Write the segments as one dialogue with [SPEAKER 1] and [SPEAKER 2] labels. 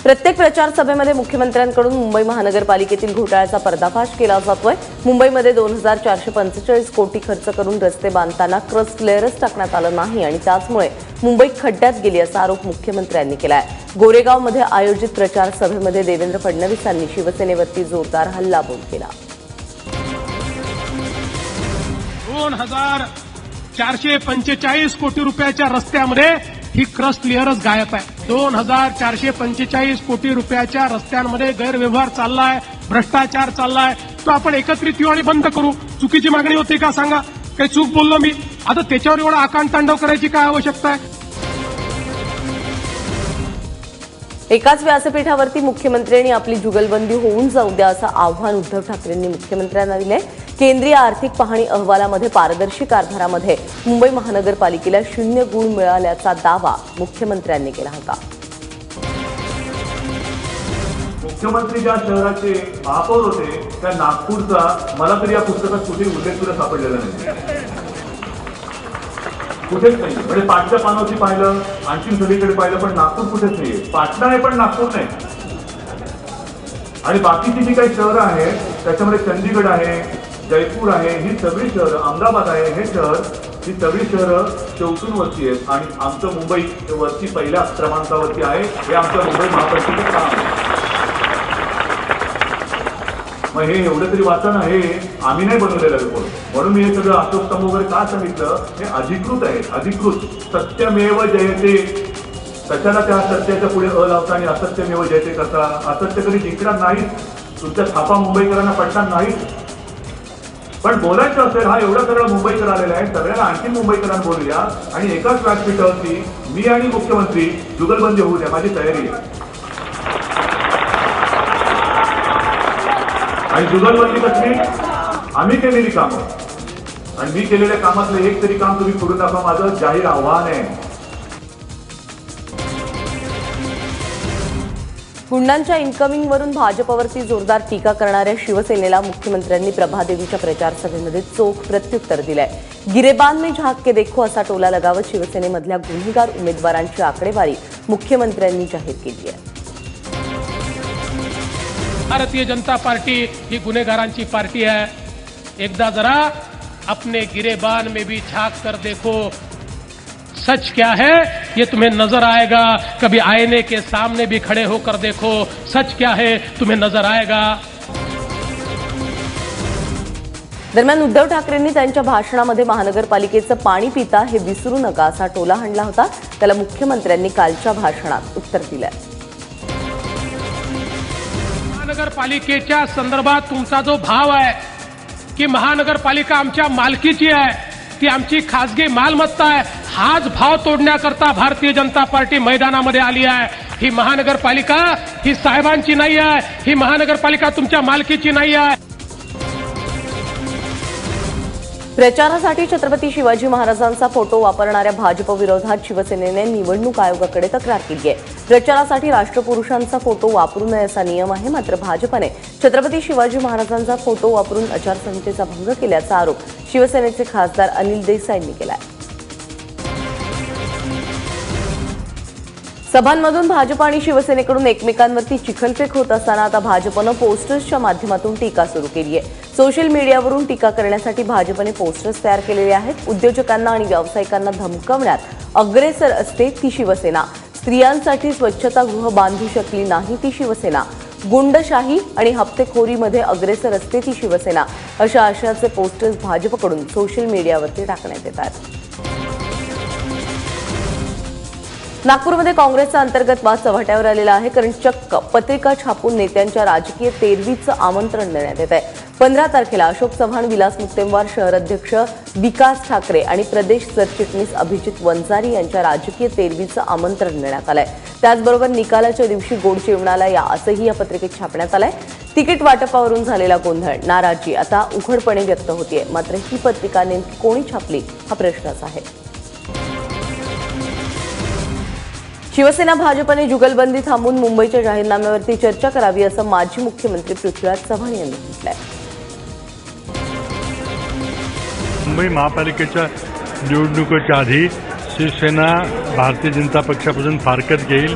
[SPEAKER 1] प्रत्येक प्रचार सभेमध्ये मुख्यमंत्र्यांकडून मुंबई महानगरपालिकेतील घोटाळ्याचा पर्दाफाश केला जातोय। मुंबईमध्ये 2445 कोटी खर्च करून रस्ते बांधताना क्रस्ट लेअरच टाकण्यात आलं नाही आणि त्याचमुळे मुंबई खड्ड्यात गेली असा आरोप मुख्यमंत्र्यांनी केलाय। गोरेगावमध्ये आयोजित प्रचार सभेमध्ये देवेंद्र फडणवीसांनी शिवसेनेवरती जोरदार हल्लाबोल केला।
[SPEAKER 2] 2445 कोटी रुपयाच्या रस्त्यामध्ये ही क्रस्ट लेअरच गायब आहे। 2445 कोटी रुपयाच्या रस्त्यांमध्ये गैरव्यवहार चाललाय, भ्रष्टाचार चाललाय। तो आपण एकत्रित येऊ आणि बंद करू। चुकीची मागणी होती का सांगा? काही चूक बोललो मी? आता त्याच्यावर एवढा आकांतांडव करायची काय आवश्यकता आहे?
[SPEAKER 1] एकाच व्यासपीठावरती मुख्यमंत्र्यांनी आपली जुगलबंदी होऊन जाऊ द्या असं आव्हान उद्धव ठाकरेंनी मुख्यमंत्र्यांना दिले। केंद्रीय आर्थिक पाहणी अहवालामध्ये पारदर्शी कारभारामध्ये मुंबई महानगरपालिकेला 0 गुण मिळाल्याचा दावा मुख्यमंत्र्यांनी केला होता।
[SPEAKER 3] मुख्यमंत्री ज्या शहराचे महापौर होते त्या नागपूरचा मला तरी या पुस्तकात कुठे उल्लेख सुद्धा सापडलेला नाही, कुठेच नाही। म्हणजे पाठच्या पानावरती पाहिलं, आणखी सगळीकडे पाहिलं, पण नागपूर कुठेच नाहीये। पाटणा आहे पण नागपूर नाही। आणि बाकीची जी काही शहरं आहेत त्याच्यामध्ये चंदीगड आहे, जयपूर आहे, ही सगळी शहरं, अहमदाबाद आहे, हे शहर, ही सगळी शहरं 14 वरती आहेत आणि आमचं मुंबई वरती पहिल्या क्रमांकावरती आहे। हे आमचं मुंबई महापालिकेचं काम आहे। मग हे एवढं तरी वाचा ना, हे आम्ही नाही बनवलेलं रिपोर्ट, म्हणून मी हे सगळं आश्वस्तंभ वगैरे का सांगितलं? हे अधिकृत आहे, अधिकृत। सत्यमेव जयते, कशाला त्या सत्याच्या पुढे अ लावता आणि असत्यमेव जयते करता? असत्य कधी जिंकणार नाही, तुमच्या थापा मुंबईकरांना पडणार नाही। पण बोलायचं असेल, हा एवढा सगळा मुंबईकर आलेला आहे, सगळ्यांना आणखी मुंबईकरांना बोलूया आणि एकाच व्यासपीठावरती मी आणि मुख्यमंत्री जुगलबंदी होऊ द्या, माझी तयारी आहे। आणि जुगलबंदी कसली? आम्ही केलेली कामं आणि मी केलेल्या कामातलं एक तरी काम तुम्ही करून दाखवा, माझं जाहीर आव्हान आहे।
[SPEAKER 1] गुंडांच्या इन्कमिंगवरून भाजपवरती जोरदार टीका करणाऱ्या शिवसेनेला मुख्यमंत्र्यांनी प्रभादेवीच्या प्रचार सभेमध्ये चोख प्रत्युत्तर दिलंय। गिरेबान में झाक के देखो असा टोला लगावत शिवसेनेमधल्या गुन्हेगार उमेदवारांची आकडेवारी मुख्यमंत्र्यांनी जाहीर केली आहे।
[SPEAKER 2] भारतीय जनता पार्टी ही गुनेगारांची पार्टी है। एकदा जरा अपने गिरेबान में भी झांक कर देखो, सच क्या है ये तुम्हें नजर आएगा। कभी आईने के सामने भी खड़े होकर देखो, सच क्या है तुम्हें नजर आएगा।
[SPEAKER 1] दरम्यान उद्धव ठाकरेंनी त्यांच्या भाषणामध्ये महानगरपालिकेचं पाणी पिता हे विसरू नका असा टोला हाणला होता। त्याला मुख्यमंत्र्यांनी कालच्या भाषणात उत्तर दिलंय।
[SPEAKER 2] महानगरपालिकेच्या संदर्भात तुमचा जो भाव आहे की महानगरपालिका आमच्या मालकीची आहे, ती आमची खासगी मालमत्ता आहे, हाच भाव तोडण्याकरता भारतीय जनता पार्टी मैदानामध्ये आली आहे। ही महानगरपालिका ही साहेबांची नाही आहे, ही महानगरपालिका तुमच्या मालकीची नाही आहे।
[SPEAKER 1] प्रचारासाठी छत्रपती शिवाजी महाराजांचा फोटो वापरणाऱ्या भाजप विरोधात शिवसेनेने निवडणूक आयोगाकडे तक्रार केली आहे। प्रचारासाठी राष्ट्रपुरुषांचा फोटो वापरू नये असा नियम आहे, मात्र भाजपने छत्रपती शिवाजी महाराजांचा फोटो वापरून आचारसंहितेचा भंग केल्याचा आरोप शिवसेनेचे खासदार अनिल देसाईंनी केला आहे। सभांमधून भाजप आणि शिवसेनेकडून एकमेकांवरती चिखलफेक होत असताना आता भाजपनं पोस्टर्सच्या माध्यमातून टीका सुरू केली आहे। सोशल मीडियावरून टीका करण्यासाठी भाजपने पोस्टर्स तयार केलेले आहेत। उद्योजकांना आणि व्यावसायिकांना धमकावण्यात अग्रेसर असते ती शिवसेना, स्त्रियांसाठी स्वच्छतागृह बांधू शकली नाही ती शिवसेना, गुंडशाही आणि हप्तेखोरीमध्ये अग्रेसर असते ती शिवसेना, अशा आशयाचे पोस्टर्स भाजपकडून सोशल मीडियावरती टाकण्यात येत आहेत। नागपूरमध्ये काँग्रेसचा अंतर्गत वाद चव्हाट्यावर आलेला आहे, कारण चक्क पत्रिका छापून नेत्यांच्या राजकीय तेरवीचं आमंत्रण देण्यात येत आहे। 15 तारखेला अशोक चव्हाण, विलास मुत्तेमवार, शहर अध्यक्ष विकास ठाकरे आणि प्रदेश सरचिटणीस अभिजित वंजारी यांच्या राजकीय तेरवीचं आमंत्रण देण्यात आलंय। त्याचबरोबर निकालाच्या दिवशी गोड जेवणाला या असंही या पत्रिकेत छापण्यात आलंय। तिकीट वाटपावरून झालेला गोंधळ, नाराजी आता उघडपणे व्यक्त होतीये, मात्र ही पत्रिका नेमकी कोणी छापली हा प्रश्नच आहे। शिवसेना भाजपने जुगलबंदी थांबवून मुंबईच्या जाहीरनाम्यावरती चर्चा करावी असं माजी मुख्यमंत्री पृथ्वीराज चव्हाण यांनी म्हटलंय।
[SPEAKER 4] मुंबई महापालिकेच्या निवडणुकीच्या आधी शिवसेना भारतीय जनता पक्षापासून फारकत घेईल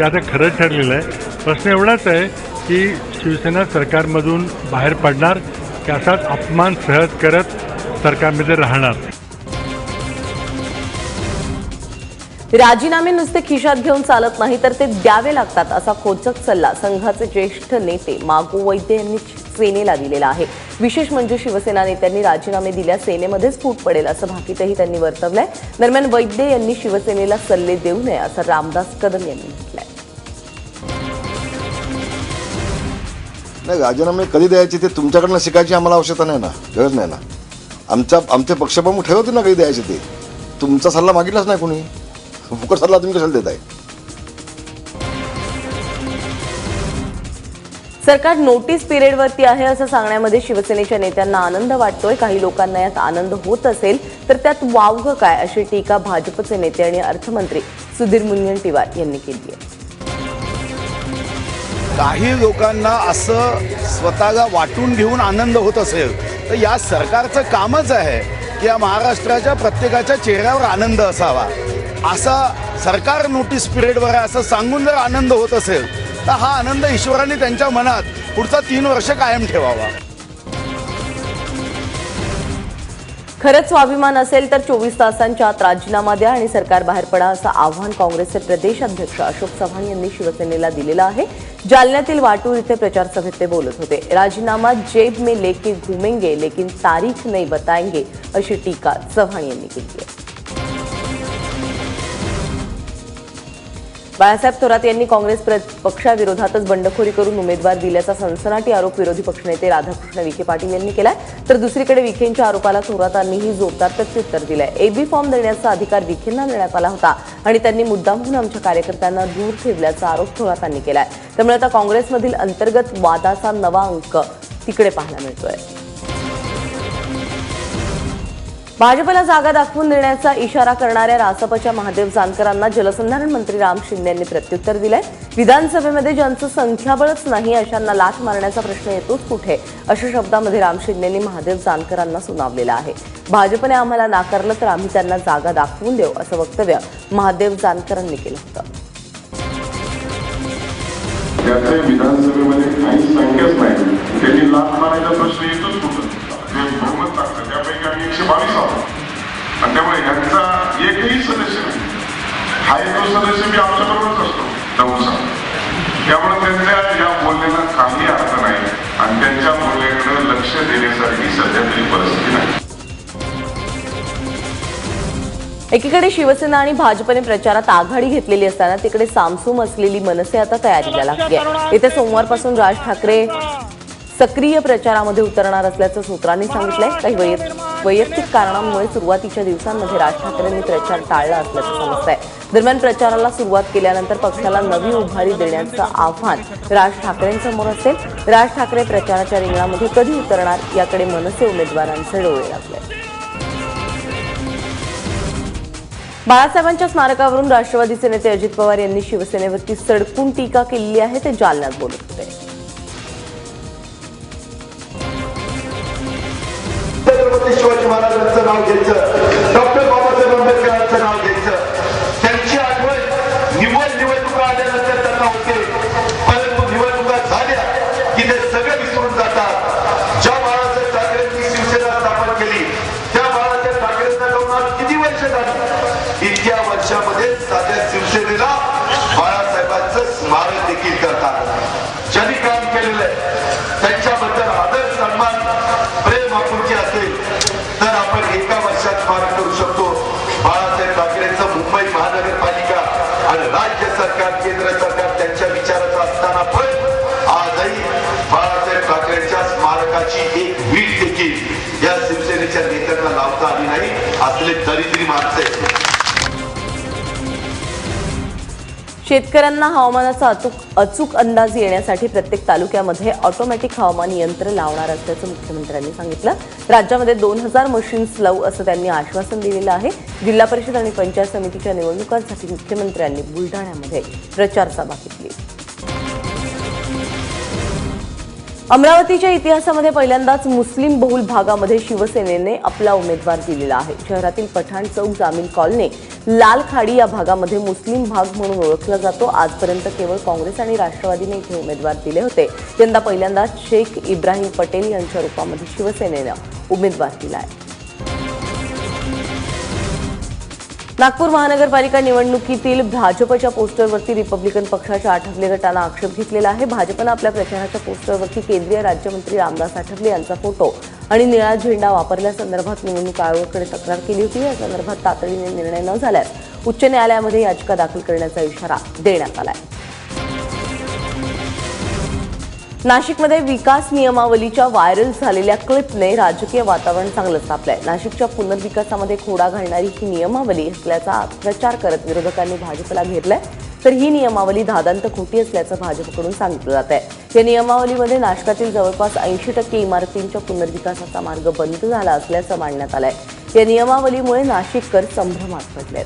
[SPEAKER 4] ते आता खरं ठरलेलं आहे. प्रश्न एवढाच आहे की शिवसेना सरकारमधून बाहेर पडणार की असाच अपमान सहज करत सरकारमध्ये राहणार.
[SPEAKER 1] राजीनामे नुसते खिशात घेऊन चालत नाही तर ते द्यावे लागतात असा खोचक सल्ला संघाचे ज्येष्ठ नेते मागो वैद्य यांनी सेनेला दिलेला आहे. विशेष म्हणजे शिवसेना नेत्यांनी राजीनामे दिल्यास सेनेमध्येच फूट पडेल असं भाकीतही त्यांनी वर्तवलंय. दरम्यान वैद्य यांनी शिवसेनेला सल्ले देऊ नये असं रामदास कदम यांनी म्हटलंय.
[SPEAKER 5] नाही, राजीनामे कधी द्यायचे ते तुमच्याकडनं शिकायची आम्हाला आवश्यकता नाही ना, गरज नाही ना. आमचे पक्षप्रमुख ठरवते ना कधी द्यायचे ते. तुमचा सल्ला मागितलाच नाही कोणी. फुकट सल्ला तुम्ही कशाला देताय?
[SPEAKER 1] सरकार नोटीस पिरियडवरती आहे असं सांगण्यामध्ये शिवसेनेच्या नेत्यांना आनंद वाटतोय. काही लोकांना यात आनंद होत असेल तर त्यात वावगं काय अशी टीका भाजपचे नेते आणि अर्थमंत्री सुधीर मुनगंटीवार यांनी केली आहे.
[SPEAKER 6] काही लोकांना असं स्वतःला वाटून घेऊन आनंद होत असेल तर या सरकारचं कामच आहे की या महाराष्ट्राच्या प्रत्येकाच्या चेहऱ्यावर आनंद असावा. असा सरकार नोटीस पिरियडवर आहे असं सांगून जर आनंद होत असेल तर हा आनंद ईश्वराने त्यांच्या मनात पुढचा 3 वर्ष कायम ठेवावा.
[SPEAKER 1] खरंच स्वाभिमान असेल तर 24 तासांच्या आत राजीनामा द्या आणि सरकार बाहेर पडा असं आव्हान काँग्रेसचे प्रदेश अध्यक्ष अशोक चव्हाण यांनी शिवसेनेला दिलेलं आहे. जालन्यातील वाटूर इथे प्रचार सभेत ते बोलत होते. राजीनामा जेब में लेके घूमेंगे लेकिन तारीख नहीं बताएंगे अशी टीका चव्हाण यांनी केली आहे. बाळासाहेब थोरात यांनी काँग्रेस पक्षाविरोधातच बंडखोरी करून उमेदवार दिल्याचा सनसनाटी आरोप विरोधी पक्षनेते राधाकृष्ण विखे पाटील यांनी केलाय. तर दुसरीकडे विखेंच्या आरोपाला थोरातांनीही जोरदार प्रत्युत्तर दिलंय. एबी फॉर्म देण्याचा अधिकार विखेंना देण्यात आला होता आणि त्यांनी मुद्दामहून आमच्या कार्यकर्त्यांना दूर ठेवल्याचा आरोप थोरातांनी केलाय. त्यामुळे आता काँग्रेसमधील अंतर्गत वादाचा नवा अंक तिकडे पाहायला मिळतोय. भाजपला जागा दाखवून देण्याचा इशारा करणाऱ्या रासपच्या महादेव जानकरांना जलसंधारण मंत्री राम शिंदे यांनी प्रत्युत्तर दिलंय. विधानसभेमध्ये ज्यांचं संख्याबळच नाही अशांना लाथ मारण्याचा प्रश्न येतोच कुठे अशा शब्दामध्ये राम शिंदेंनी महादेव जानकरांना सुनावलेलं आहे. भाजपने आम्हाला नाकारलं तर आम्ही त्यांना जागा दाखवून देऊ असं वक्तव्य महादेव जानकरांनी केलं होतं.
[SPEAKER 7] त्याचे विधानसभेमध्ये काही संख्याच नाही, त्यांनी लाथ मारायचा प्रश्न येतोच कुठं. बहुमत लागतं, त्यापैकी आम्ही 122 आहोत आणि त्यामुळे यांचा एकही सदस्य नाही. हा एक सदस्य मी आमच्याबरोबरच असतो 9 साल. त्यामुळे त्यांच्या या बोलण्याला काही अर्थ नाही आणि त्यांच्या बोलण्याकडे लक्ष देण्यासारखी सध्या तरी परिस्थिती नाही.
[SPEAKER 1] एकीकडे शिवसेना आणि भाजपने प्रचारात आघाडी घेतलेली असताना तिकडे सामसूम असलेली मनसे आता तयारीला लागली आहे. येत्या सोमवारपासून राज ठाकरे सक्रिय प्रचारामध्ये उतरणार असल्याचं सूत्रांनी सांगितलंय. काही वैयक्तिक कारणांमुळे सुरुवातीच्या दिवसांमध्ये राज ठाकरेंनी प्रचार टाळला असल्याचं समजतंय. दरम्यान प्रचाराला सुरुवात केल्यानंतर पक्षाला नवी उभारी देण्याचं आव्हान राज ठाकरेंसमोर असेल. राज ठाकरे प्रचाराच्या रिंगणामध्ये कधी उतरणार याकडे मनसे उमेदवारांचे डोळे लागले. बाळासाहेबांच्या स्मारकावरून राष्ट्रवादीचे नेते अजित पवार यांनी शिवसेनेवरती सडकून टीका केली आहे. ते जालन्यात बोलत होते.
[SPEAKER 8] छत्रपती शिवाजी महाराजांचं नाव घ्यायचं, डॉक्टर बाबासाहेब आंबेडकरांचं नाव घ्यायचं. त्यांची आठवण निवडणुका आल्यानंतर त्यांना होते, परंतु निवडणुका झाल्या की ते सगळे विसरून जातात. ज्या बाळासाहेब ठाकरेंनी शिवसेना स्थापन केली त्या बाळासाहेब ठाकरेंना जाऊन किती वर्ष झाली? इतक्या वर्षामध्ये साध्या शिवसेनेला बाळासाहेबांचं स्मारक देखील करतात. ज्यांनी काम केलेलं आहे त्यांच्याबद्दल आदर सन्मान प्रेम आपुलकी असेल तर आपण एका वर्षात स्मारक करू शकतो. बाळासाहेब ठाकरेंचं मुंबई महानगरपालिका आणि राज्य सरकार केंद्र सरकार त्यांच्या विचाराचं असताना पण आजही बाळासाहेब ठाकरेंच्या स्मारकाची एक वीट देखील या शिवसेनेच्या नेत्यांना लावता आली नाही. असले दरिद्री माणसे.
[SPEAKER 1] शेतकऱ्यांना हवामानाचा अचूक अंदाज येण्यासाठी प्रत्येक तालुक्यामध्ये ऑटोमॅटिक हवामान यंत्र लावणार असल्याचं मुख्यमंत्र्यांनी सांगितलं. राज्यामध्ये 2000 मशीन्स लावू असं त्यांनी आश्वासन दिलेलं आहे. जिल्हा परिषद आणि पंचायत समितीच्या निवडणुकांसाठी मुख्यमंत्र्यांनी बुलढाण्यामध्ये प्रचार सभा घेतली. अमरावतीच्या इतिहासामध्ये पहिल्यांदाच मुस्लिम बहुल भागामध्ये शिवसेनेने आपला उमेदवार दिलेला आहे. शहरातील पठाण चौक जामीन कॉलनी लाल खाडी या भागामध्ये मुस्लिम भाग म्हणून ओळखला जातो. आजपर्यंत केवळ काँग्रेस आणि राष्ट्रवादीने इथे उमेदवार दिले होते. यंदा पहिल्यांदाच शेख इब्राहिम पटेल यांच्या रूपामध्ये शिवसेनेनं उमेदवार दिला आहे. नागपूर महानगरपालिका निवडणुकीतील भाजपच्या पोस्टरवरती रिपब्लिकन पक्षाच्या आठवले गटानं आक्षेप घेतलेला आहे. भाजपनं आपल्या प्रचाराच्या पोस्टरवरती केंद्रीय राज्यमंत्री रामदास आठवले यांचा फोटो आणि निळा झेंडा वापरल्यासंदर्भात निवडणूक आयोगाकडे तक्रार केली होती. या संदर्भात तातडीने निर्णय न झाल्यास उच्च न्यायालयामध्ये याचिका दाखल करण्याचा इशारा देण्यात आला आहे. नाशिकमध्ये विकास नियमावलीच्या व्हायरल झालेल्या क्लिपने राजकीय वातावरण चांगलंच तापलंय. नाशिकच्या पुनर्विकासामध्ये खोडा घालणारी ही नियमावली असल्याचा प्रचार करत विरोधकांनी भाजपला घेरलाय. तर ही नियमावली धादांत खोटी असल्याचं भाजपकडून सांगितलं जात आहे. या नियमावलीमध्ये नाशिकातील जवळपास 80% इमारतींच्या पुनर्विकासाचा मार्ग बंद झाला असल्याचं मांडण्यात आलंय. या नियमावलीमुळे नाशिककर संभ्रमात पडलेत.